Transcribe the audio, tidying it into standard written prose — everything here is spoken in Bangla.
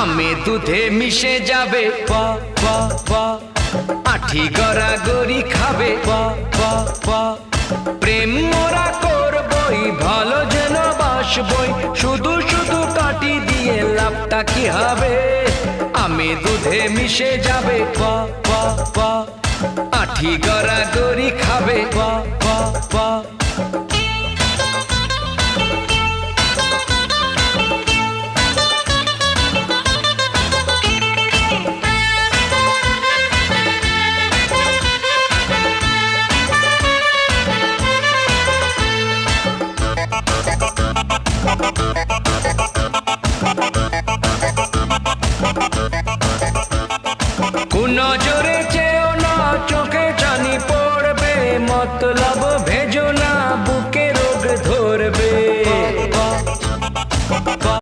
আমে দুধে মিশে যাবে পা পা পা, আঠি গড়াগড়ি খাবে পা পা পা, প্রেম মোরা করবই ভালো যেন বাসবই, শুধু শুধু কাটি দিয়ে লাভটা কি হবে? আমে দুধে মিশে যাবে পা পা পা, আঠি গড়াগড়ি খাবে পা পা পা। নজরে চেয়েও না, চোখে জানি পড়বে মতলব।